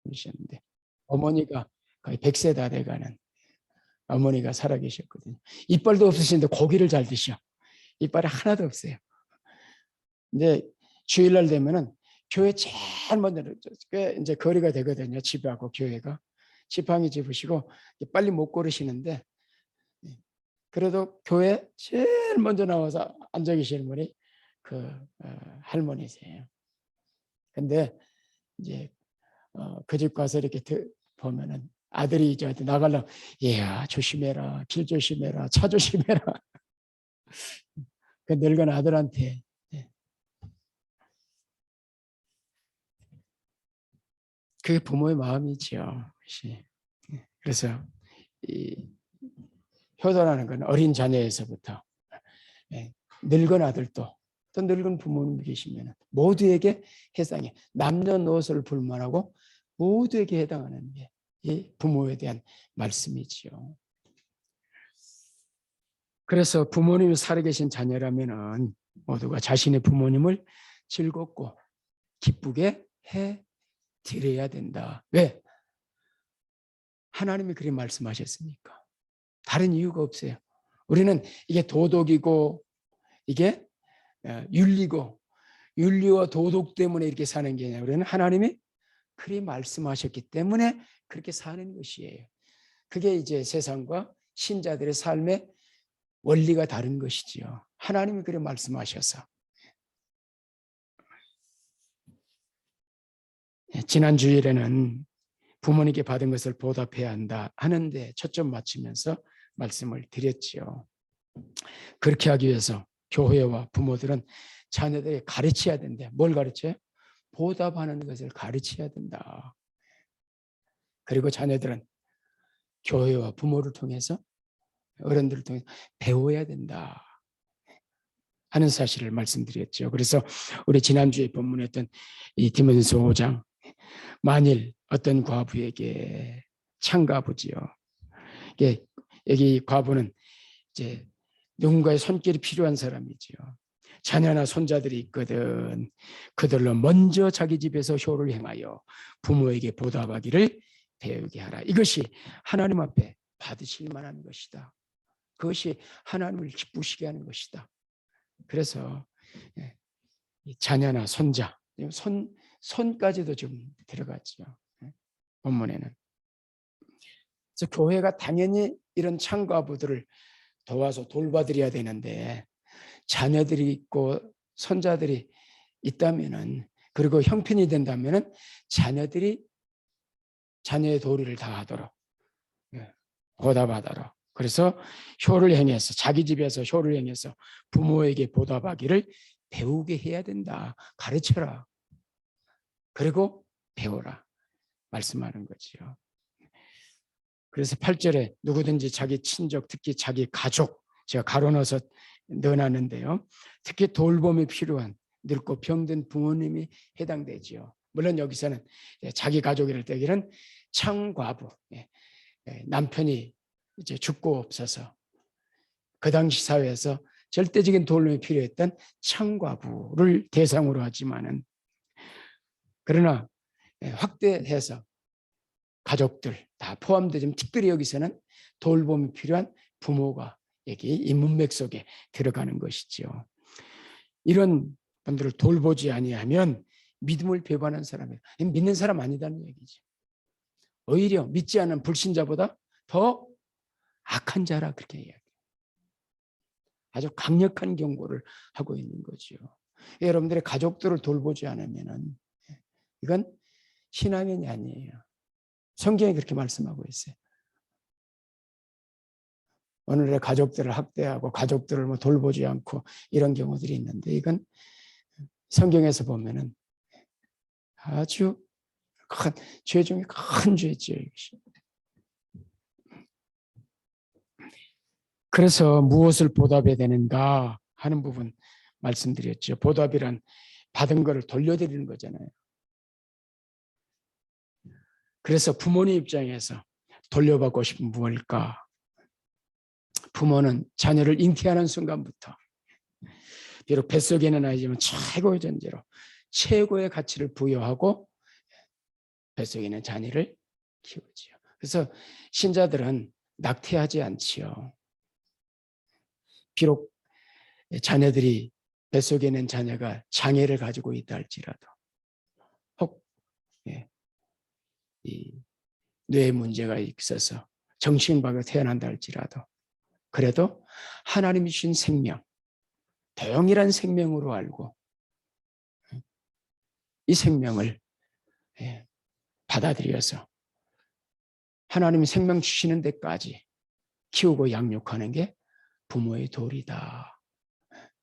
분이셨는데 어머니가 거의 100세 다 돼가는 어머니가 살아계셨거든요. 이빨도 없으신데 고기를 잘 드셔. 이빨이 하나도 없어요. 근데 주일날 되면은 교회 제일 먼저 꽤 이제 거리가 되거든요. 집하고 교회가. 지팡이 집으시고 빨리 못 걸으시는데 그래도 교회 제일 먼저 나와서 앉아 계시는 분이 할머니세요. 근데 이제 그 집 가서 이렇게 보면은 아들이 저한테 나가려고 얘야 조심해라, 길 조심해라, 차 조심해라. 그 늙은 아들한테 그게 부모의 마음이지요. 그래서 이 효도라는 건 어린 자녀에서부터 늙은 아들도 또 늙은 부모님이 계시면 모두에게 해당해. 남녀노소를 불문하고 모두에게 해당하는 게 이 부모에 대한 말씀이지요. 그래서 부모님이 살아계신 자녀라면은 모두가 자신의 부모님을 즐겁고 기쁘게 해 드려야 된다. 왜? 하나님이 그렇게 말씀하셨으니까. 다른 이유가 없어요. 우리는 이게 도덕이고 이게 윤리고 윤리와 도덕 때문에 이렇게 사는 게 아니라 우리는 하나님이 그렇게 말씀하셨기 때문에 그렇게 사는 것이에요. 그게 이제 세상과 신자들의 삶의 원리가 다른 것이지요. 하나님이 그렇게 말씀하셔서. 지난 주일에는 부모님께 받은 것을 보답해야 한다 하는데 초점 맞추면서 말씀을 드렸지요. 그렇게 하기 위해서 교회와 부모들은 자녀들에게 가르쳐야 된다. 뭘 가르쳐요? 보답하는 것을 가르쳐야 된다. 그리고 자녀들은 교회와 부모를 통해서 어른들을 통해서 배워야 된다 하는 사실을 말씀드렸죠. 그래서 우리 지난주에 본문했던 이 디모데서 5장 만일 어떤 과부에게 창과부지요. 여기 과부는 이제 누군가의 손길이 필요한 사람이지요. 자녀나 손자들이 있거든. 그들로 먼저 자기 집에서 효를 행하여 부모에게 보답하기를 배우게 하라. 이것이 하나님 앞에 받으실 만한 것이다. 그것이 하나님을 기쁘시게 하는 것이다. 그래서 자녀나 손자, 손까지도 좀 들어갔죠. 본문에는. 그래서 교회가 당연히 이런 창과부들을 도와서 돌봐드려야 되는데 자녀들이 있고 손자들이 있다면은 그리고 형편이 된다면은 자녀들이 자녀의 도리를 다하도록 보답하도록 그래서 효를 행해서 자기 집에서 효를 행해서 부모에게 보답하기를 배우게 해야 된다. 가르쳐라. 그리고 배워라. 말씀하는 거지요. 그래서 8절에 누구든지 자기 친족 특히 자기 가족 제가 가로 넣어서 넣어놨는데요. 특히 돌봄이 필요한 늙고 병든 부모님이 해당되지요. 물론 여기서는 자기 가족이랄 때에는 창과부 남편이 이제 죽고 없어서 그 당시 사회에서 절대적인 돌봄이 필요했던 창과부를 대상으로 하지만은 그러나 확대해서 가족들 다 포함되지만 특별히 여기서는 돌봄이 필요한 부모가 여기 이 문맥 속에 들어가는 것이지요. 이런 분들을 돌보지 아니하면 믿음을 배반한 사람이에요. 믿는 사람 아니다는 얘기죠. 오히려 믿지 않은 불신자보다 더 악한 자라 그렇게 이야기해요. 아주 강력한 경고를 하고 있는 거죠. 여러분들의 가족들을 돌보지 않으면 이건 신앙인이 아니에요. 성경이 그렇게 말씀하고 있어요. 오늘의 가족들을 학대하고 가족들을 뭐 돌보지 않고 이런 경우들이 있는데 이건 성경에서 보면은 아주 큰 죄 중에 큰 죄죠. 그래서 무엇을 보답해야 되는가 하는 부분 말씀드렸죠. 보답이란 받은 것을 돌려드리는 거잖아요. 그래서 부모님 입장에서 돌려받고 싶은 무엇일까? 부모는 자녀를 잉태하는 순간부터 비록 뱃속에는 아니지만 최고의 존재로 최고의 가치를 부여하고 뱃속에 있는 자녀를 키우지요. 그래서 신자들은 낙태하지 않지요. 비록 자녀들이 뱃속에 있는 자녀가 장애를 가지고 있다 할지라도, 혹 이 뇌 문제가 있어서 정신박에 태어난다 할지라도, 그래도 하나님이 주신 생명, 동일한 생명으로 알고 이 생명을 받아들여서 하나님이 생명 주시는 데까지 키우고 양육하는 게 부모의 도리다.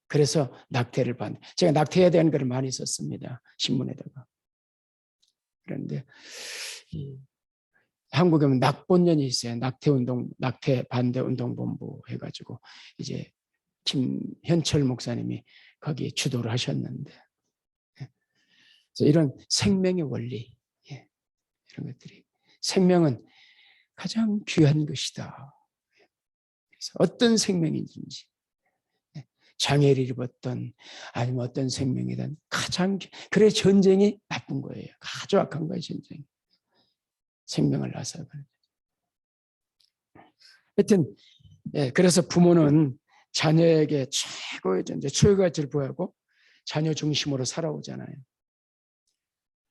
그래서 낙태를 제가 낙태에 대한 글을 많이 썼습니다. 신문에다가. 그런데 한국에 보면 낙본연이 있어요. 낙태운동, 낙태 반대 운동본부 해가지고 이제 김현철 목사님이 거기에 주도를 하셨는데, 이런 생명의 원리, 이런 것들이, 생명은 가장 귀한 것이다. 그래서 어떤 생명인지, 장애를 입었던 아니면 어떤 생명이든 가장, 그래 전쟁이 나쁜 거예요. 아주 악한 거예요, 전쟁이. 생명을 앗아가는. 하여튼 그래서 부모는 자녀에게 최고의 존재, 최고의 가치를 부여하고 자녀 중심으로 살아오잖아요.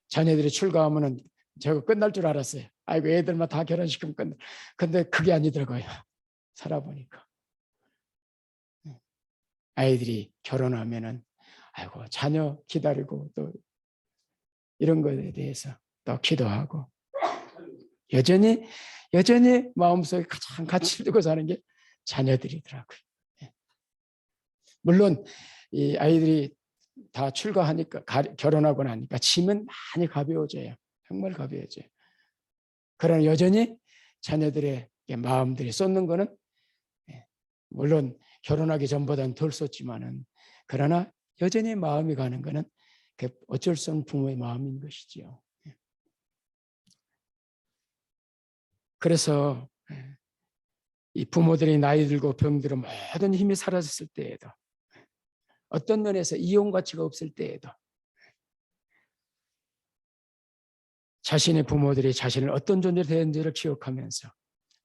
자녀들이 출가하면은 저거 끝날 줄 알았어요. 아이고 애들만 다 결혼시키면 끝나. 근데 그게 아니더라고요. 살아보니까. 아이들이 결혼하면은 아이고 자녀 기다리고 또 이런 것에 대해서 또 기도하고 여전히 마음속에 가장 가치를 두고 사는 게 자녀들이더라고요. 물론 이 아이들이 다 출가하니까 결혼하고 나니까 짐은 많이 가벼워져요. 정말 가벼워져요. 그러나 여전히 자녀들의 마음들이 쏟는 거는 물론 결혼하기 전보다는 덜 쏟지만은, 그러나 여전히 마음이 가는 거는 어쩔 수 없는 부모의 마음인 것이지요. 그래서 이 부모들이 나이 들고 병들어 모든 힘이 사라졌을 때에도, 어떤 면에서 이용 가치가 없을 때에도 자신의 부모들이 자신을 어떤 존재로 되는지를 기억하면서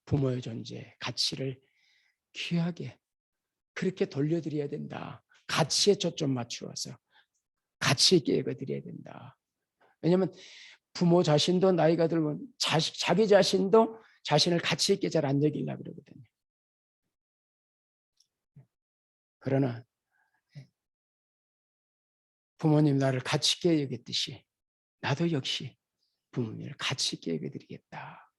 부모의 존재, 가치를 귀하게 그렇게 돌려드려야 된다. 가치에 초점 맞추어서 가치 있게 읽어드려야 된다. 왜냐하면 부모 자신도 나이가 들면 자기 자신도 자신을 가치 있게 잘 안 여기려고 그러거든요. 그러나 부모님 나를 가치 있게 여겼듯이 나도 역시 부모님을 가치 있게 여겨드리겠다.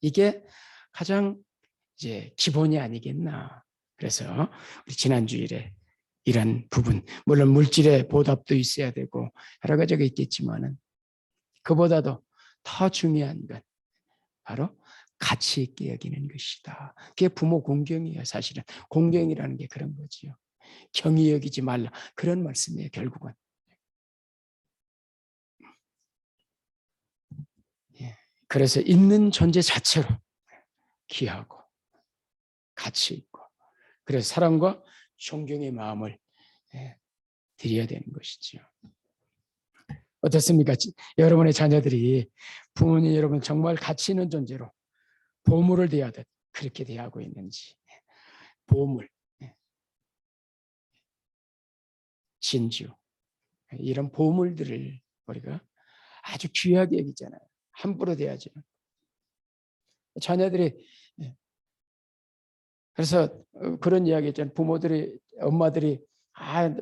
이게 가장 이제 기본이 아니겠나. 그래서 우리 지난 주일에 이런 부분, 물론 물질의 보답도 있어야 되고 여러 가지가 있겠지만은 그보다도 더 중요한 건 바로 가치 있게 여기는 것이다. 그게 부모 공경이에요. 사실은 공경이라는 게 그런 거지요. 경히 여기지 말라, 그런 말씀이에요. 결국은. 그래서 있는 존재 자체로 귀하고 가치 있고, 그래서 사랑과 존경의 마음을 드려야 되는 것이죠. 어떻습니까? 여러분의 자녀들이 부모님 여러분 정말 가치 있는 존재로 보물을 대하듯 그렇게 대하고 있는지. 보물, 진주, 이런 보물들을 우리가 아주 귀하게 여기잖아요. 함부로 대하지. 자녀들이, 그래서 그런 이야기 있잖아요. 부모들이, 엄마들이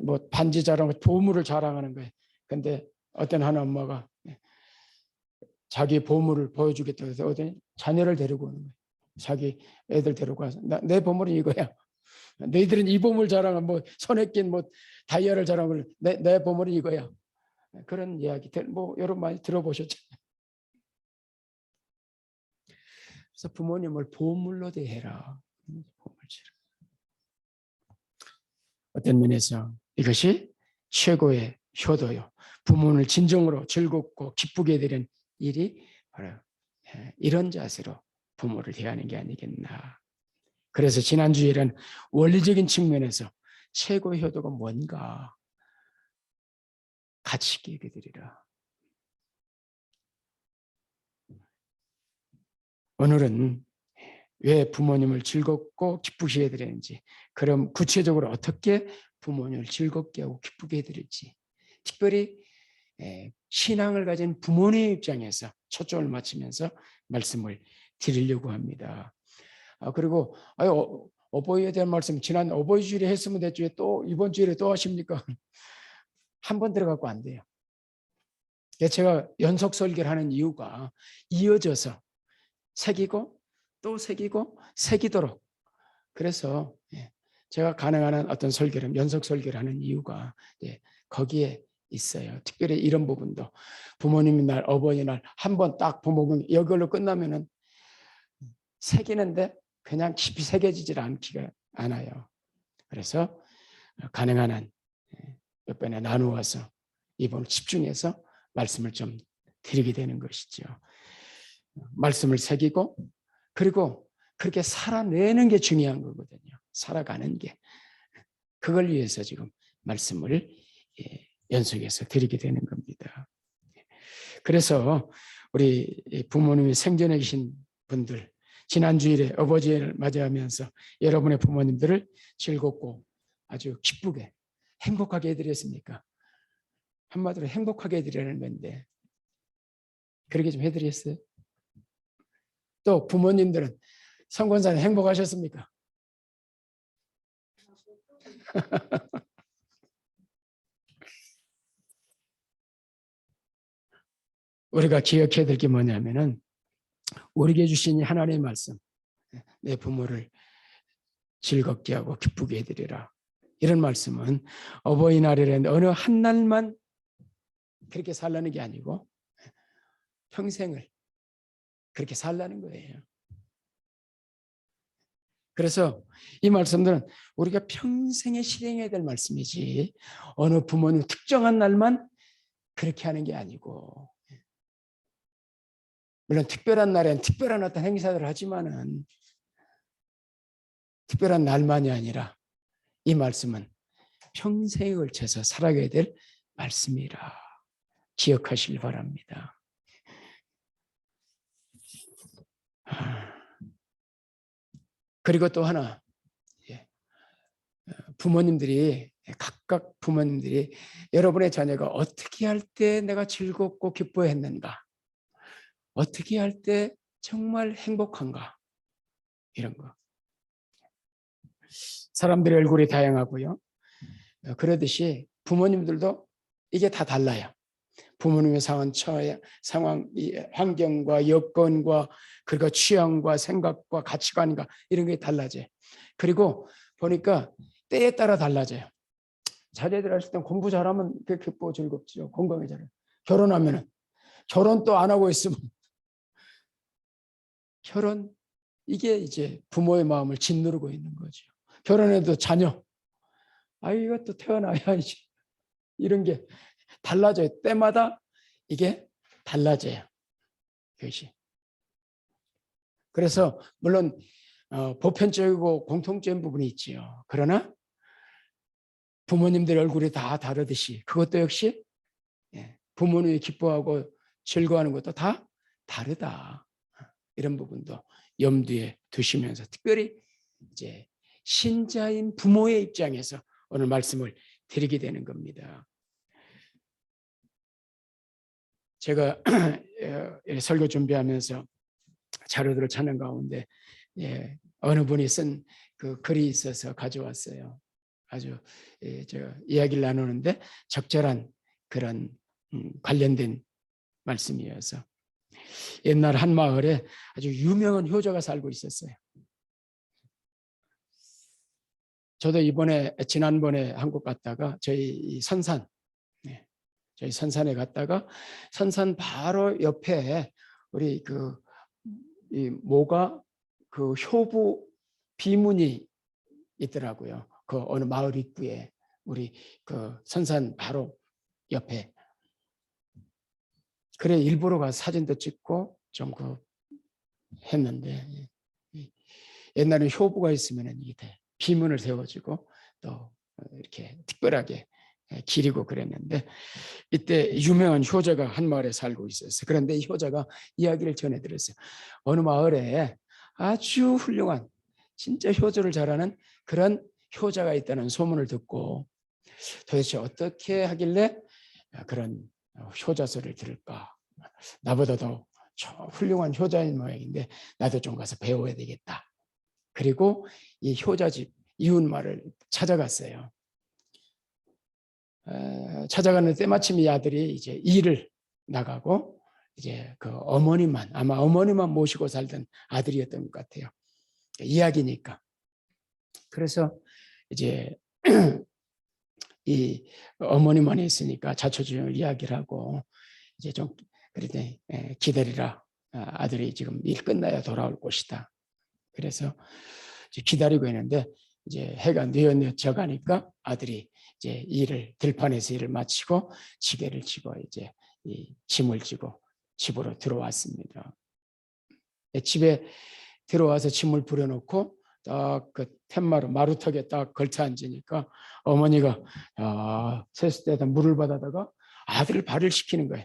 뭐 반지 자랑하고 보물을 자랑하는 거예요. 근데 어떤 한 엄마가 자기 보물을 보여주겠다고 해서 어떤 자녀를 데리고 오는 거예요. 자기 애들 데리고 와서 내 보물은 이거야. 너희들은 이 보물 자랑은 뭐 손에 낀 뭐 다이아를 자랑을 내 보물은 이거야. 그런 이야기 뭐 여러분 많이 들어보셨죠. 그래서 부모님을 보물로 대해라. 어떤 면에서 이것이 최고의 효도요. 부모를 진정으로 즐겁고 기쁘게 되는 일이 바로 이런 자세로 부모를 대하는 게 아니겠나. 그래서 지난주에는 원리적인 측면에서 최고의 효도가 뭔가 가치 있게 여겨드리라. 오늘은 왜 부모님을 즐겁고 기쁘게 해드리는지, 그럼 구체적으로 어떻게 부모님을 즐겁게 하고 기쁘게 해드릴지, 특별히 신앙을 가진 부모님 입장에서 초점을 맞추면서 말씀을 드리려고 합니다. 그리고 어버이에 대한 말씀 지난 어버이 주일에 했으면 됐죠. 또 이번 주일에 또 하십니까? 한 번 들어가고 안 돼요. 제가 연속 설교를 하는 이유가 이어져서 새기고 또 새기고 새기도록, 그래서 제가 가능한 한 어떤 설교를 연속 설교를 하는 이유가 거기에 있어요. 특별히 이런 부분도 부모님 날, 어버이날 한 번 딱 부모님 이걸로 끝나면은 새기는데 그냥 깊이 새겨지질 않아요. 그래서 가능한 한 몇 번에 나누어서 이번을 집중해서 말씀을 좀 드리게 되는 것이죠. 말씀을 새기고 그리고 그렇게 살아내는 게 중요한 거거든요. 살아가는 게. 그걸 위해서 지금 말씀을 연속해서 드리게 되는 겁니다. 그래서 우리 부모님이 생전에 계신 분들, 지난 주일에 어버이를 맞이하면서 여러분의 부모님들을 즐겁고 아주 기쁘게 행복하게 해드렸습니까? 한마디로 행복하게 해드리는 건데 그렇게 좀 해드렸어요? 또 부모님들은 성권사님 행복하셨습니까? 우리가 기억해야 될 게 뭐냐면은 우리에게 주신 하나님의 말씀, 내 부모를 즐겁게 하고 기쁘게 해드리라. 이런 말씀은 어버이날이라는 어느 한 날만 그렇게 살라는 게 아니고 평생을 그렇게 살라는 거예요. 그래서 이 말씀들은 우리가 평생에 실행해야 될 말씀이지 어느 부모님 특정한 날만 그렇게 하는 게 아니고, 물론 특별한 날엔 특별한 어떤 행사를 하지만은 특별한 날만이 아니라 이 말씀은 평생에 걸쳐서 살아가야 될 말씀이라 기억하시길 바랍니다. 그리고 또 하나, 부모님들이 각각 부모님들이 여러분의 자녀가 어떻게 할 때 내가 즐겁고 기뻐했는가, 어떻게 할 때 정말 행복한가, 이런 거. 사람들의 얼굴이 다양하고요. 그러듯이 부모님들도 이게 다 달라요. 부모님의 상황, 환경과 여건과 그리고 취향과 생각과 가치관과 이런 게 달라져요. 그리고 보니까 때에 따라 달라져요. 자제들 하실 때 공부 잘하면 기쁘고 즐겁죠. 건강해져요. 결혼하면은 결혼 또 안 하고 있으면 결혼, 이게 이제 부모의 마음을 짓누르고 있는 거죠. 결혼해도 자녀, 이것도 태어나야지. 이런 게 달라져요. 때마다 이게 달라져요. 그것이. 그래서 물론 보편적이고 공통적인 부분이 있지요. 그러나 부모님들 얼굴이 다 다르듯이 그것도 역시 부모님이 기뻐하고 즐거워하는 것도 다 다르다. 이런 부분도 염두에 두시면서 특별히 이제 신자인 부모의 입장에서 오늘 말씀을 드리게 되는 겁니다. 제가 설교 준비하면서 자료들을 찾는 가운데 어느 분이 쓴 그 글이 있어서 가져왔어요. 아주 제가 이야기를 나누는데 적절한 그런 관련된 말씀이어서, 옛날 한 마을에 아주 유명한 효자가 살고 있었어요. 저도 지난번에 한국 갔다가 저희 선산에 갔다가 선산 바로 옆에 우리 이 모가 그 효부 비문이 있더라고요. 그 어느 마을 입구에 우리 그 선산 바로 옆에. 그래 일부러 가서 사진도 찍고 좀 했는데, 옛날에 효부가 있으면은 이게 비문을 세워주고 또 이렇게 특별하게 기리고 그랬는데 이때 유명한 효자가 한 마을에 살고 있었어요. 그런데 이 효자가 이야기를 전해 들었어요. 어느 마을에 아주 훌륭한 진짜 효도를 잘하는 그런 효자가 있다는 소문을 듣고 도대체 어떻게 하길래 그런 효자 소리를 들을까? 나보다도 훌륭한 효자인 모양인데 나도 좀 가서 배워야 되겠다. 그리고 이 효자집 이웃마을을 찾아갔어요. 찾아가는 때마침 이 아들이 이제 일을 나가고 이제 그 어머니만 아마 어머니만 모시고 살던 아들이었던 것 같아요. 이야기니까. 그래서 이제 이 어머니만 있으니까 자초지종을 이야기를 하고 이제 좀 그랬더니 기다리라. 아들이 지금 일 끝나야 돌아올 것이다. 그래서 이제 기다리고 있는데 이제 해가 뉘어져 가니까 아들이 이제 들판에서 일을 마치고 지게를 치고 이제 이 짐을 지고 집으로 들어왔습니다. 집에 들어와서 짐을 부려놓고 딱 그 텐마루 마루턱에 딱 걸쳐 앉으니까 어머니가 세숫대에다 물을 받아다가 아들을 발을 시키는 거예요.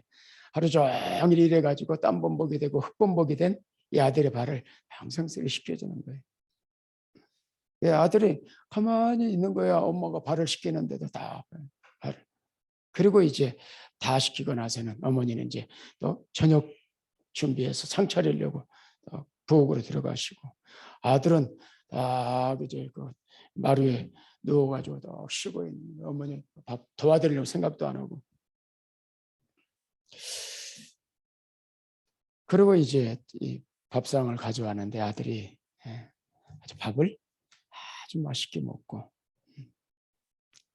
하루 종일 일해가지고 땀범벅이 되고 흙범벅이 된 이 아들의 발을 항상 쓰게 시켜주는 거예요. 아들이 가만히 있는 거야. 엄마가 발을 시키는데도 다 발을. 그리고 이제 다 시키고 나서는 어머니는 이제 또 저녁 준비해서 상 차리려고 부엌으로 들어가시고 아들은 딱 이제 그 마루에 누워가지고 딱 쉬고 있는 어머니 밥 도와드리려고 생각도 안 하고. 그리고 이제 이 밥상을 가져왔는데 아들이 아주 밥을 아주 맛있게 먹고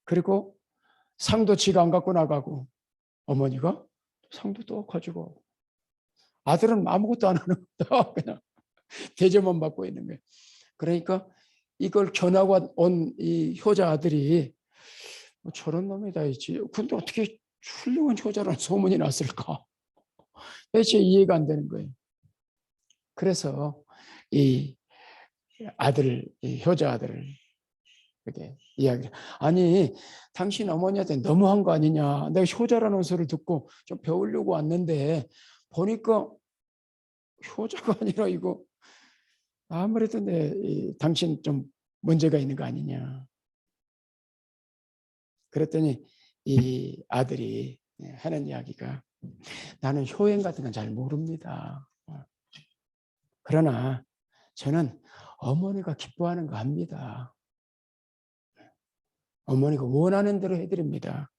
그리고 상도 지가 안 갖고 나가고 어머니가 상도 또 가지고 아들은 아무것도 안 하는 거다. 그냥 대접만 받고 있는 거예요. 그러니까 이걸 견하고 온 이 효자 아들이 저런 놈이다 있지. 근데 어떻게 훌륭한 효자라는 소문이 났을까? 대체 이해가 안 되는 거예요. 그래서 이 효자 아들을 이렇게 이야기를. 아니, 당신 어머니한테 너무한 거 아니냐. 내가 효자라는 소리를 듣고 좀 배우려고 왔는데 보니까 효자가 아니라 이거 아무래도 당신 좀 문제가 있는 거 아니냐. 그랬더니 이 아들이 하는 이야기가 나는 효행 같은 건 잘 모릅니다. 그러나 저는 어머니가 기뻐하는 거 압니다. 어머니가 원하는 대로 해드립니다.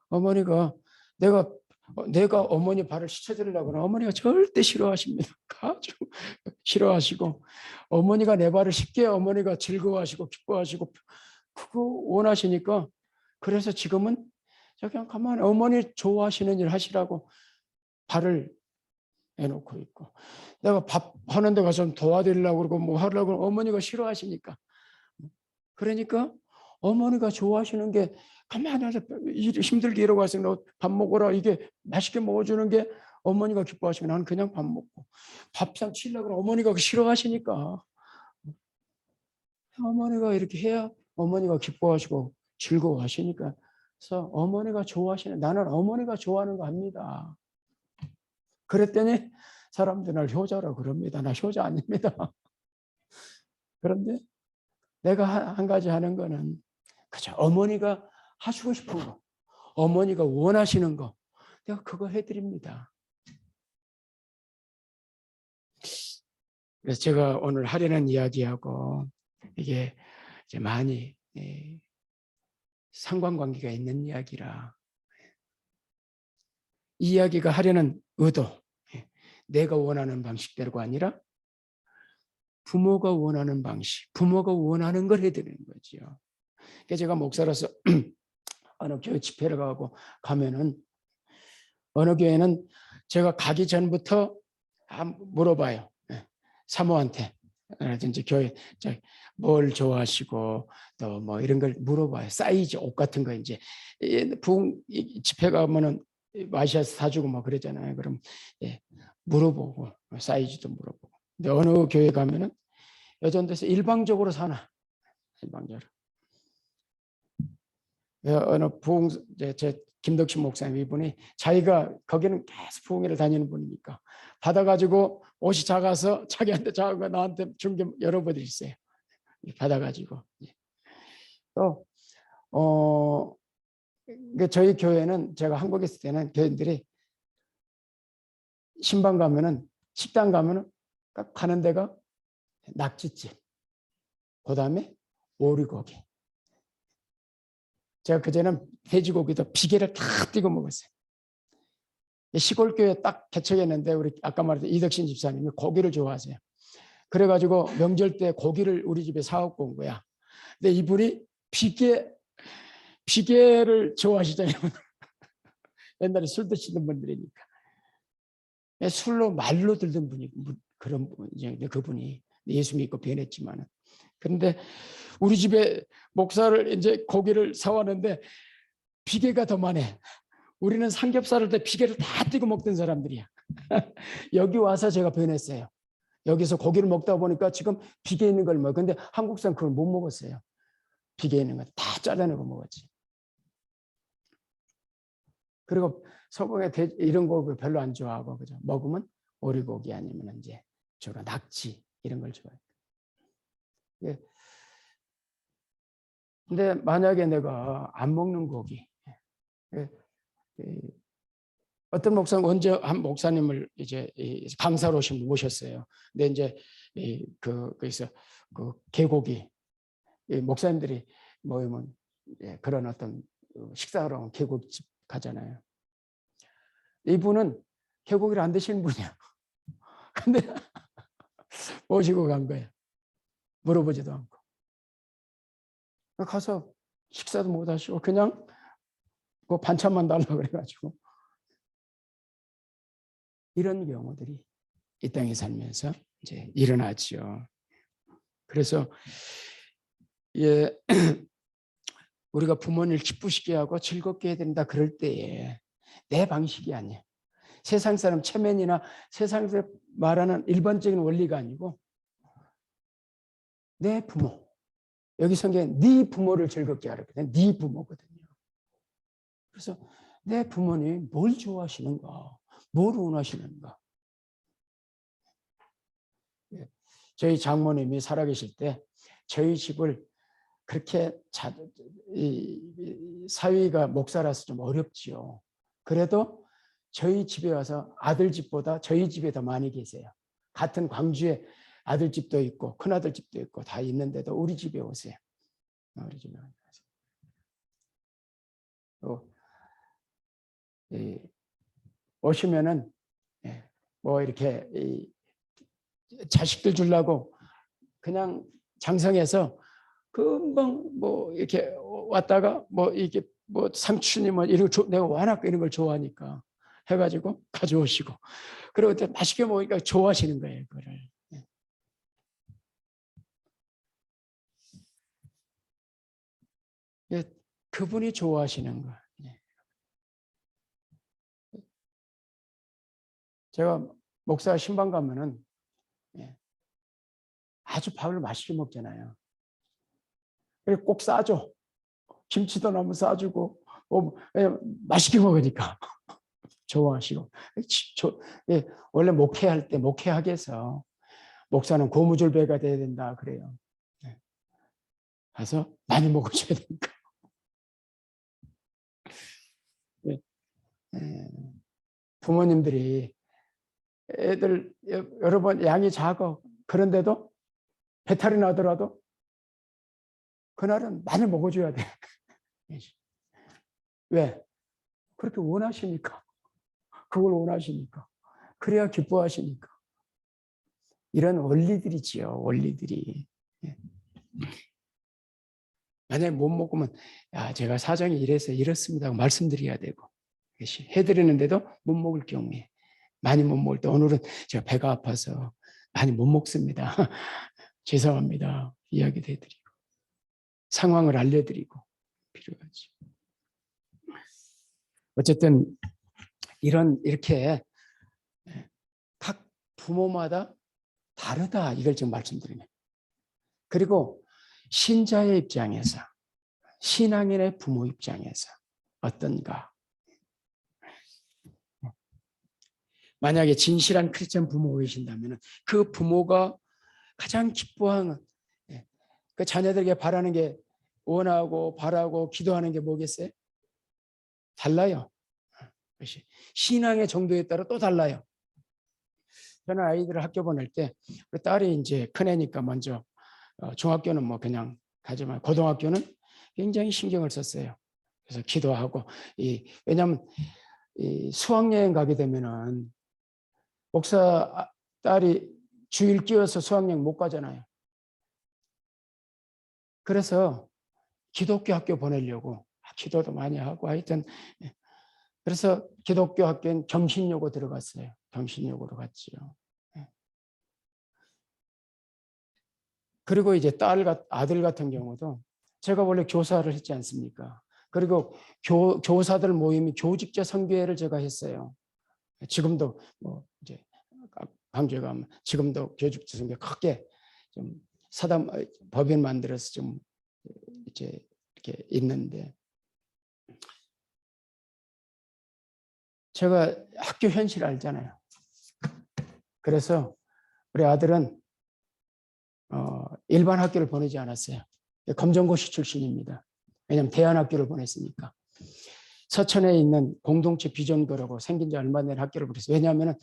어머니가 내가 어머니 발을 씻어드리려고 하면 어머니가 절대 싫어하십니다. 아주 싫어하시고 어머니가 내 발을 씻게 어머니가 즐거워하시고 기뻐하시고 그거 원하시니까 그래서 지금은 그냥 가만히 어머니 좋아하시는 일 하시라고 발을 해놓고 있고 내가 밥 하는 데 가서 좀 도와드리려고 그러고 뭐 하려고 그러면 어머니가 싫어하시니까 그러니까 어머니가 좋아하시는 게 가만히 앉아 힘들게 일하고 와서 너 밥 먹어라 이게 맛있게 먹어주는 게 어머니가 기뻐하시고 나는 그냥 밥 먹고 밥상 치려고 그러면 어머니가 싫어하시니까 어머니가 이렇게 해야 어머니가 기뻐하시고 즐거워하시니까 그래서 어머니가 좋아하시는 나는 어머니가 좋아하는 거 압니다. 그랬더니 사람들 날 효자라고 그럽니다. 나 효자 아닙니다. 그런데 내가 한 가지 하는 거는 그죠. 어머니가 하시고 싶은 거, 어머니가 원하시는 거, 내가 그거 해드립니다. 그래서 제가 오늘 하려는 이야기하고 이게 이제 많이 상관관계가 있는 이야기라 이 이야기가 하려는 의도, 내가 원하는 방식대로가 아니라 부모가 원하는 방식, 부모가 원하는 걸 해드리는 거죠. 그래서 제가 목사로서 어느 교회 집회를 가면은 어느 교회는 제가 가기 전부터 물어봐요. 사모한테 라든지 교회 뭘 좋아하시고 또 뭐 이런 걸 물어봐요. 사이즈 옷 같은 거 이제 부흥 집회 가면은 마시아서 사주고 막 그러잖아요. 그럼 물어보고 사이즈도 물어보고. 근데 어느 교회 가면은 요즘 데서 일방적으로 사나 일방적으로. 어느 부흥 제 김덕신 목사님 이분이 자기가 거기는 계속 부흥회를 다니는 분이니까 받아가지고 옷이 작아서 자기한테 작은 거 나한테 준 게 여러 번 있어요. 받아가지고 또 저희 교회는 제가 한국에 있을 때는 교인들이 신방 가면은 식당 가면은 가는 데가 낙지집, 그다음에 오리고기. 제가 그전에는 돼지고기도 비계를 다 띄고 먹었어요. 시골 교회 딱 개척했는데 우리 아까 말했던 이덕신 집사님이 고기를 좋아하세요. 그래가지고 명절 때 고기를 우리 집에 사갖고 온 거야. 근데 이분이 비계를 좋아하시잖아요. 옛날에 술 드시던 분들이니까. 술로 말로 들던 분이 그런 분이 그분이 예수 믿고 변했지만은. 그런데 우리 집에 목사를 이제 고기를 사왔는데 비계가 더 많아. 우리는 삼겹살을 때 비계를 다 띄고 먹던 사람들이야. 여기 와서 제가 변했어요. 여기서 고기를 먹다 보니까 지금 비계 있는 걸 먹어. 근데 한국 사람 그걸 못 먹었어요. 비계 있는 거 다 잘라내고 먹었지. 그리고 서방에 이런 거 별로 안 좋아하고 그죠. 먹으면 오리고기 아니면 이제 주로 낙지 이런 걸 좋아해요. 예. 근데 만약에 내가 안 먹는 고기, 어떤 목사님 언제 한 목사님을 이제 강사로 모셨어요. 근데 이제 그래서 그 개고기 목사님들이 모이면 그런 어떤 식사하러 개고기집 가잖아요. 이분은 개고기를 안 드시는 분이야. 근데 모시고 간 거예요. 물어보지도 않고. 가서 식사도 못 하시고 그냥 그 반찬만 달라고 그래가지고 이런 경우들이 이 땅에 살면서 이제 일어나죠. 그래서 우리가 부모님을 기쁘시게 하고 즐겁게 해야 된다 그럴 때에 내 방식이 아니야. 세상 사람 체면이나 세상에서 말하는 일반적인 원리가 아니고 내 부모. 여기 성경에 네 부모를 즐겁게 하라. 네 부모거든요. 그래서 내 부모님 뭘 좋아하시는가? 뭘 원하시는가? 저희 장모님이 살아계실 때 저희 집을 그렇게 사위가 목사라서 좀 어렵지요. 그래도 저희 집에 와서 아들 집보다 저희 집에 더 많이 계세요. 같은 광주에 아들 집도 있고 큰아들 집도 있고 다 있는데도 우리 집에 오세요. 우리 집에 오시면은 뭐 이렇게 자식들 주려고 그냥 장성해서 금방 뭐 이렇게 왔다가 뭐 이게 뭐 삼촌이 뭐 이런 거 내가 워낙 이런 걸 좋아하니까 해가지고 가져오시고 그리고 맛있게 먹으니까 좋아하시는 거예요. 그거를. 그분이 좋아하시는 거. 제가 목사 신방 가면은 아주 밥을 맛있게 먹잖아요. 그리고 꼭 싸줘. 김치도 너무 싸주고 맛있게 먹으니까 좋아하시고. 원래 목회할 때 목회학에서 목사는 고무줄배가 돼야 된다 그래요. 가서 많이 먹어줘야 되니까. 부모님들이 애들 여러 번 양이 작아 그런데도 배탈이 나더라도 그날은 많이 먹어줘야 돼. 왜? 그렇게 원하시니까. 그걸 원하시니까. 그래야 기뻐하시니까. 이런 원리들이지요. 원리들이. 만약에 못 먹으면 제가 사정이 이래서 이렇습니다 하고 말씀드려야 되고 해드리는데도 못 먹을 경우에 많이 못 먹을 때 오늘은 제가 배가 아파서 많이 못 먹습니다. 죄송합니다. 이야기도 해드리고 상황을 알려드리고 필요하지. 어쨌든 이렇게 각 부모마다 다르다 이걸 지금 말씀드리네. 그리고 신자의 입장에서 신앙인의 부모 입장에서 어떤가? 만약에 진실한 크리스천 부모이신다면 그 부모가 가장 기뻐하는 그 자녀들에게 바라는 게 원하고 바라고 기도하는 게 뭐겠어요? 달라요. 신앙의 정도에 따라 또 달라요. 저는 아이들을 학교 보낼 때 우리 딸이 이제 큰애니까 먼저 중학교는 뭐 그냥 가지만 고등학교는 굉장히 신경을 썼어요. 그래서 기도하고 왜냐하면 수학여행 가게 되면은 목사 딸이 주일 끼워서 수학여행 못 가잖아요. 그래서 기독교 학교 보내려고 기도도 많이 하고 하여튼 그래서 기독교 학교는 경신여고 들어갔어요. 경신여고로 갔지요. 그리고 이제 아들 같은 경우도 제가 원래 교사를 했지 않습니까? 그리고 교사들 모임이 교직자 선교회를 제가 했어요. 지금도 뭐 이제 강조해 가면 지금도 교직자 선교회 크게 좀 사담 법인 만들어서 좀 이제 이렇게 있는데 제가 학교 현실 알잖아요. 그래서 우리 아들은 일반 학교를 보내지 않았어요. 검정고시 출신입니다. 왜냐하면 대안학교를 보냈으니까. 서천에 있는 공동체 비전교라고 생긴 지 얼마 된 학교를 보냈어요. 왜냐하면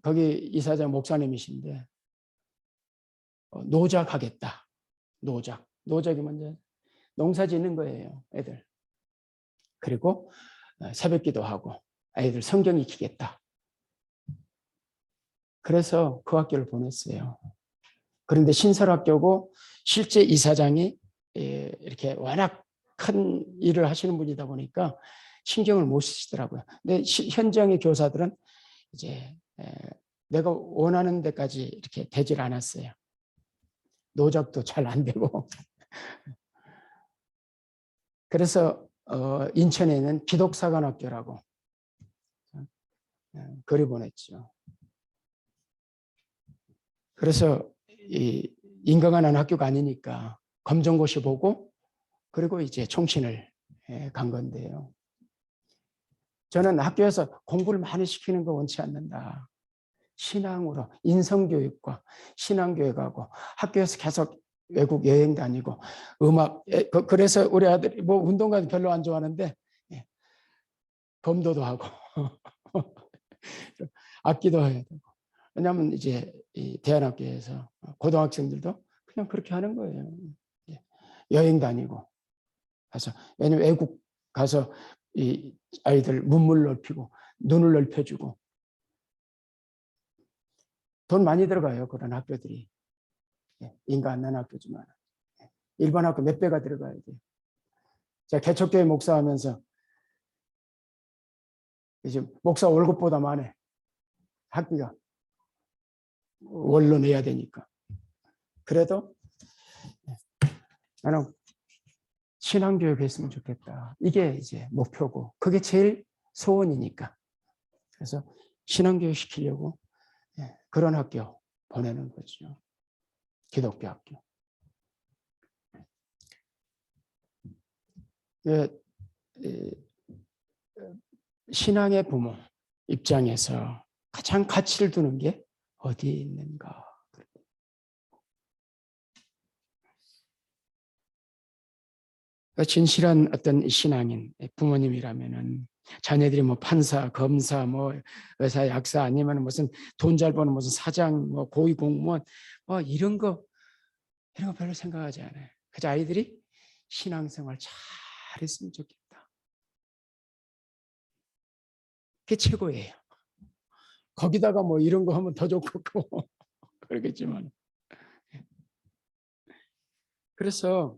거기 이사장 목사님이신데 노작하겠다. 노작이 뭔지 농사 짓는 거예요. 애들. 그리고 새벽기도 하고 애들 성경 익히겠다. 그래서 그 학교를 보냈어요. 그런데 신설학교고 실제 이사장이 이렇게 워낙 큰 일을 하시는 분이다 보니까 신경을 못 쓰시더라고요. 근데 현장의 교사들은 이제 내가 원하는 데까지 이렇게 되질 않았어요. 노작도 잘 안 되고. 그래서 인천에 있는 기독사관학교라고 그리 보냈죠. 그래서 인강하는 학교가 아니니까 검정고시 보고 그리고 이제 총신을 간 건데요. 저는 학교에서 공부를 많이 시키는 거 원치 않는다. 신앙으로 인성교육과 신앙교육하고 학교에서 계속 외국 여행 다니고 음악 그래서 우리 아들이 뭐 운동가 별로 안 좋아하는데 검도도 하고 악기도 해야 되고 왜냐하면 이제 이 대안학교에서 고등학생들도 그냥 그렇게 하는 거예요. 여행 다니고 가서 왜냐면 외국 가서 이 아이들 문물 넓히고 눈을 넓혀주고 돈 많이 들어가요. 그런 학교들이. 인가 안 나는 학교지만 일반 학교 몇 배가 들어가야 돼요. 제가 개척교회 목사하면서 이제 목사 월급보다 많아. 학비가 월로 내야 되니까. 그래도 나는 신앙교육 했으면 좋겠다. 이게 이제 목표고 그게 제일 소원이니까. 그래서 신앙교육 시키려고 그런 학교 보내는 거죠. 기독교 학교. 신앙의 부모 입장에서 가장 가치를 두는 게 어디에 있는가? 진실한 어떤 신앙인 부모님이라면은 자녀들이 뭐 판사, 검사, 뭐 의사, 약사 아니면 무슨 돈 잘 버는 무슨 사장, 뭐 고위 공무원 뭐 이런 거 별로 생각하지 않아요. 그저 아이들이 신앙생활 잘했으면 좋겠다. 그게 최고예요. 거기다가 뭐 이런 거 하면 더 좋고 그러겠지만 그래서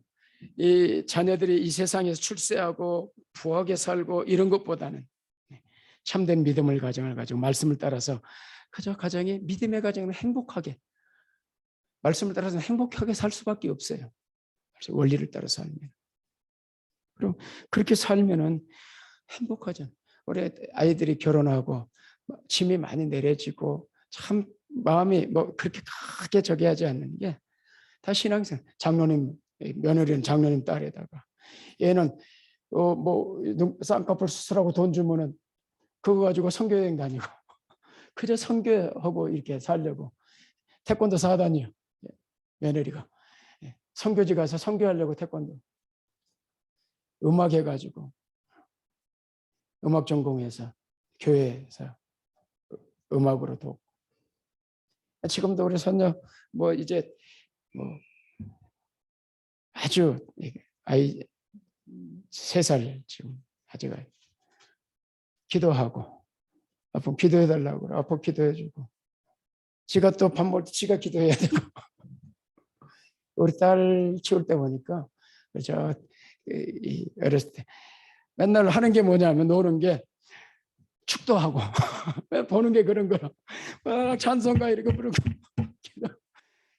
이 자녀들이 이 세상에서 출세하고 부하게 살고 이런 것보다는 참된 믿음을 가지고 말씀을 따라서 그저 가정이 믿음의 가정을 행복하게 말씀을 따라서 행복하게 살 수밖에 없어요. 원리를 따라 살면. 그럼 그렇게 살면은 행복하죠. 우리 아이들이 결혼하고 짐이 많이 내려지고 참 마음이 뭐 그렇게 크게 저기 하지 않는 게 다 신앙생 장로님 며느리는 장로님 딸에다가 얘는 뭐 쌍꺼풀 수술하고 돈 주면은 그거 가지고 선교여행 다니고 그저 선교하고 이렇게 살려고 태권도 4단이요. 며느리가 선교지 가서 선교하려고 태권도 음악 해가지고 음악 전공해서 교회에서 음악으로 돕고 지금도 우리 손녀 뭐 이제 뭐 아주 아이 3살 지금 아직 기도하고 아빠 기도해달라고 그래. 아빠 기도해주고 지가 또 밥 먹을 때 지가 기도해야 되고 우리 딸 키울 때 보니까 저 어렸을 때 맨날 하는 게 뭐냐면 노는 게 축도하고 보는 게 그런 거야. 막 찬송가 이런 거 부르고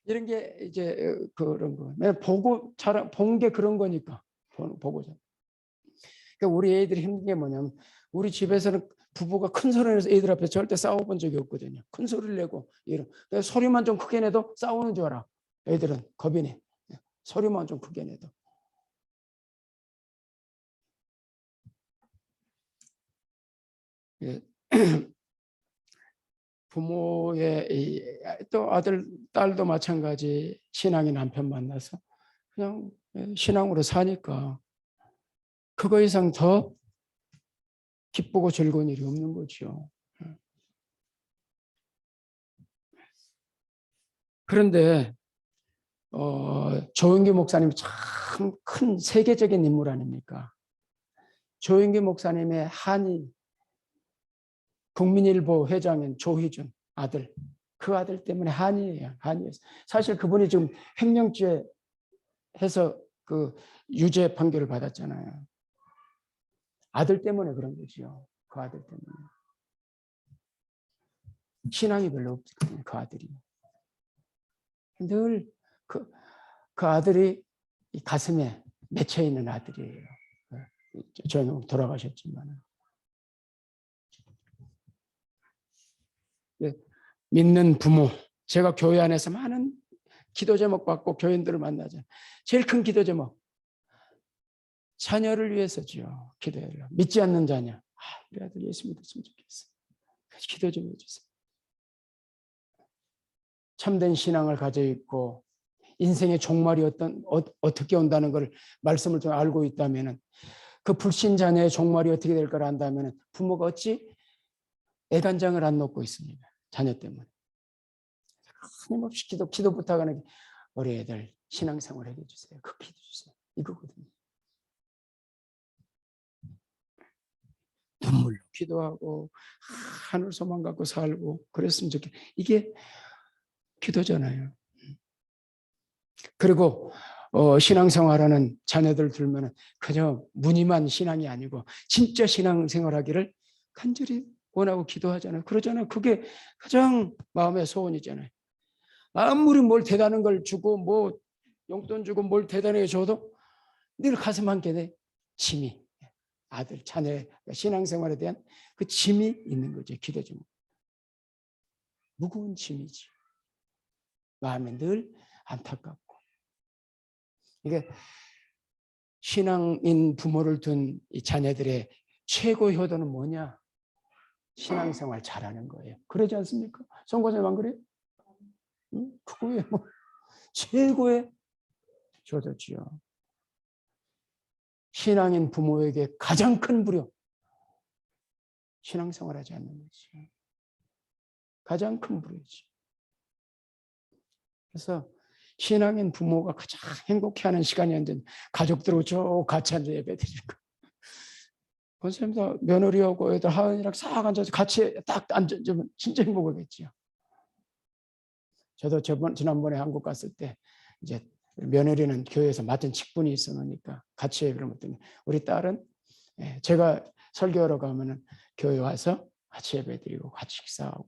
이런 게 이제 그런 거. 내가 보고 본 게 그런 거니까 보고 자. 그러니까 우리 애들이 힘든 게 뭐냐면 우리 집에서는 부부가 큰 소리 내서 애들 앞에 절대 싸워본 적이 없거든요. 큰 소리를 내고 이런. 소리만 좀 크게 내도 싸우는 줄 알아. 애들은 겁이 내. 소리만 좀 크게 내도. 부모의 또 아들, 딸도 마찬가지 신앙인 남편 만나서 그냥 신앙으로 사니까 그거 이상 더 기쁘고 즐거운 일이 없는 거죠. 그런데 조은기 목사님 참 큰 세계적인 인물 아닙니까? 조은기 목사님의 한인 국민일보 회장인 조희준 아들, 그 아들 때문에 한이에요. 한이었어요. 사실 그분이 지금 횡령죄 해서 그 유죄 판결을 받았잖아요. 아들 때문에 그런 거죠. 그 아들 때문에. 신앙이 별로 없거든요. 그 아들이. 늘 그 아들이 가슴에 맺혀 있는 아들이에요. 저는 돌아가셨지만. 믿는 부모. 제가 교회 안에서 많은 기도 제목 받고 교인들을 만나죠. 제일 큰 기도 제목. 자녀를 위해서죠. 기도해요. 믿지 않는 자녀. 우리 아들 예수 믿었으면 좋겠어. 기도 좀 해주세요. 참된 신앙을 가져 있고 인생의 종말이 어떻게 온다는 걸 말씀을 좀 알고 있다면 그 불신 자녀의 종말이 어떻게 될 걸 안다면 부모가 어찌 애간장을 안 놓고 있습니다. 자녀 때문에. 끊임없이 기도 부탁하는 우리 애들 신앙생활 해주세요. 그 기도 주세요. 이거거든요. 눈물로 기도하고 하늘 소망 갖고 살고 그랬으면 좋겠. 이게 기도잖아요. 그리고 신앙생활하는 자녀들 들면 그저 무늬만 신앙이 아니고 진짜 신앙생활하기를 간절히 원하고 기도하잖아요. 그러잖아요. 그게 가장 마음의 소원이잖아요. 아무리 뭘 대단한 걸 주고 뭐 용돈 주고 뭘 대단하게 줘도 늘 가슴 한켠에 짐이 아들, 자녀 신앙생활에 대한 그 짐이 있는 거죠. 기도 좀 무거운 짐이지. 마음에 늘 안타깝고 이게 신앙인 부모를 둔 이 자녀들의 최고 효도는 뭐냐? 신앙생활 잘하는 거예요. 그러지 않습니까? 성과님 안 그래요? 응? 그거예요. 최고의 효도지요. 신앙인 부모에게 가장 큰 불효. 신앙생활하지 않는 거지. 가장 큰 불효지. 그래서 신앙인 부모가 가장 행복해하는 시간이 언제 가족들하고 쭉 같이 앉아 예배드리고 권사님도 며느리하고 애들 하은이랑 싹 앉아서 같이 딱 앉으면 진짜 행복하겠지요. 저도 지난번에 한국 갔을 때 이제 며느리는 교회에서 맡은 직분이 있었으니까 같이 예배를 못했는데 우리 딸은 제가 설교하러 가면은 교회 와서 같이 예배드리고 같이 식사하고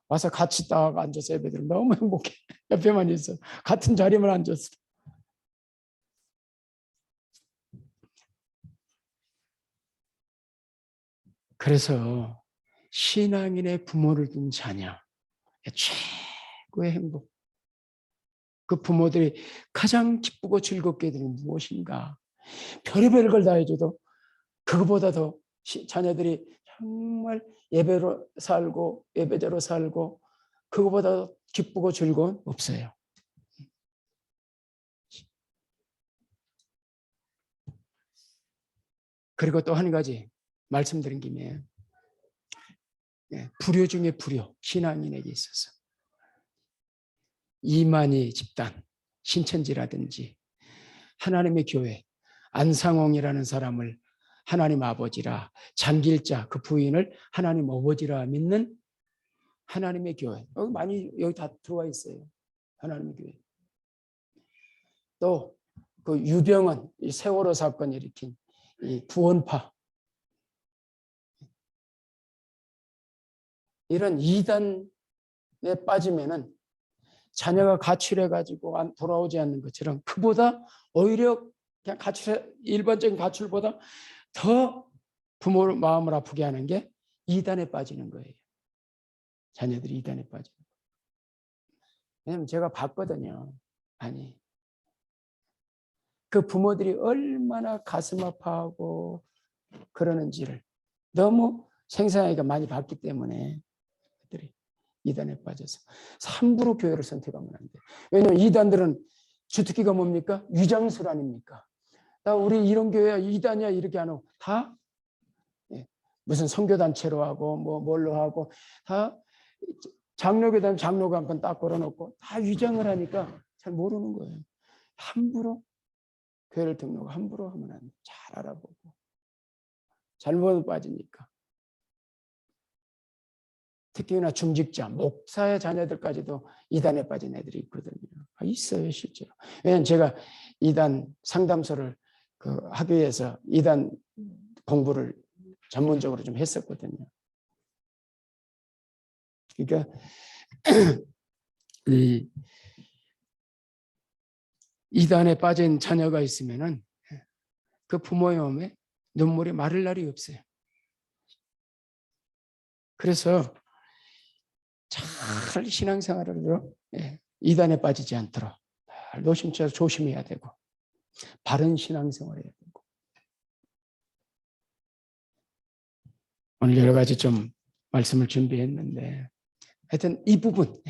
와서 같이 딱 앉아서 예배드리면 너무 행복해. 옆에만 있어. 같은 자리만 앉았어. 그래서 신앙인의 부모를 둔 자녀 최고의 행복. 그 부모들이 가장 기쁘고 즐겁게 해드리는 무엇인가? 별의별 걸 다 해줘도 그거보다 더 자녀들이 정말 예배로 살고 예배자로 살고 그거보다 더 기쁘고 즐거운 없어요. 그리고 또 한 가지 말씀드린 김에 불효 중에 불효, 신앙인에게 있어서 이만희 집단, 신천지라든지 하나님의 교회, 안상홍이라는 사람을 하나님 아버지라, 장길자 그 부인을 하나님 아버지라 믿는 하나님의 교회. 여기 많이 여기 다 들어와 있어요. 하나님의 교회. 또 그 유병헌, 이 세월호 사건 일으킨 이 구원파, 이런 이단에 빠지면은 자녀가 가출해가지고 돌아오지 않는 것처럼 그보다 오히려 그냥 일반적인 가출보다 더 부모 마음을 아프게 하는 게 이단에 빠지는 거예요. 자녀들이 이단에 빠지는 거예요. 왜냐하면 제가 봤거든요. 아니, 그 부모들이 얼마나 가슴 아파하고 그러는지를 너무 생생하게 많이 봤기 때문에 그들이 이단에 빠져서 함부로 교회를 선택하면 안 돼요. 왜냐하면 이단들은 주특기가 뭡니까? 위장술 아닙니까? 나 우리 이런 교회야 이단이야 이렇게 안 하고 다 무슨 선교단체로 하고 뭐 뭘로 하고 다 장로교회 되면 장로가 한 번 딱 걸어놓고 다 위장을 하니까 잘 모르는 거예요. 함부로 교회를 등록 함부로 하면 안 돼. 잘 알아보고 잘못 빠지니까. 특히나 중직자, 목사의 자녀들까지도 이단에 빠진 애들이 있거든요. 있어요, 실제로. 왜냐하면 제가 이단 상담소를 그 학교에서 이단 공부를 전문적으로 좀 했었거든요. 그러니까 이 이단에 빠진 자녀가 있으면은 그 부모의 마음에 눈물이 마를 날이 없어요. 그래서 잘 신앙생활을 이단에 빠지지 않도록 노심초사 조심해야 되고 바른 신앙생활을 해야 되고 오늘 여러 가지 좀 말씀을 준비했는데 하여튼 이 부분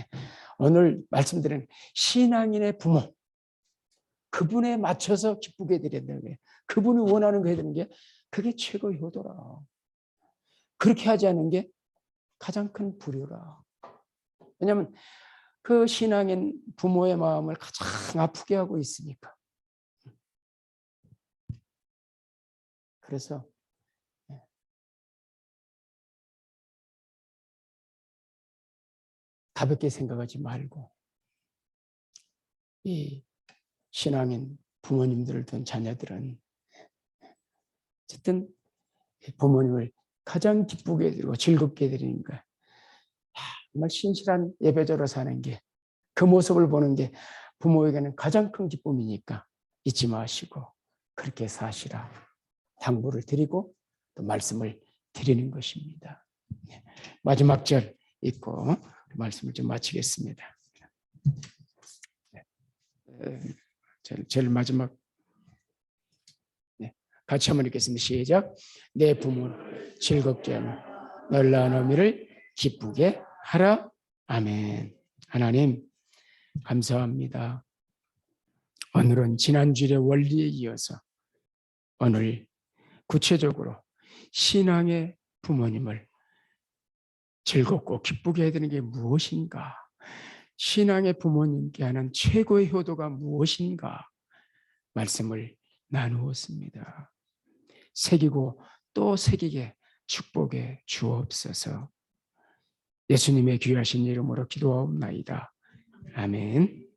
오늘 말씀드린 신앙인의 부모 그분에 맞춰서 기쁘게 해드려야 되는 거예요. 그분이 원하는 거 해드리는 게 그게 최고의 효도라. 그렇게 하지 않는 게 가장 큰 불효라. 왜냐하면 그 신앙인 부모의 마음을 가장 아프게 하고 있으니까. 그래서 가볍게 생각하지 말고 이 신앙인 부모님들을 둔 자녀들은 어쨌든 부모님을 가장 기쁘게 해드리고 즐겁게 해드리는 거야. 정말 신실한 예배자로 사는 게 그 모습을 보는 게 부모에게는 가장 큰 기쁨이니까 잊지 마시고 그렇게 사시라 당부를 드리고 또 말씀을 드리는 것입니다. 마지막 절 읽고 말씀을 좀 마치겠습니다. 제일 마지막 같이 한번 읽겠습니다. 시작. 내 부모를 즐겁게 하는 널 낳은 어미를 기쁘게 하라. 아멘. 하나님 감사합니다. 오늘은 지난주의 원리에 이어서 오늘 구체적으로 신앙의 부모님을 즐겁고 기쁘게 해야 되는 게 무엇인가? 신앙의 부모님께 하는 최고의 효도가 무엇인가? 말씀을 나누었습니다. 새기고 또 새기게 축복해 주옵소서. 예수님의 귀하신 이름으로 기도하옵나이다. 아멘.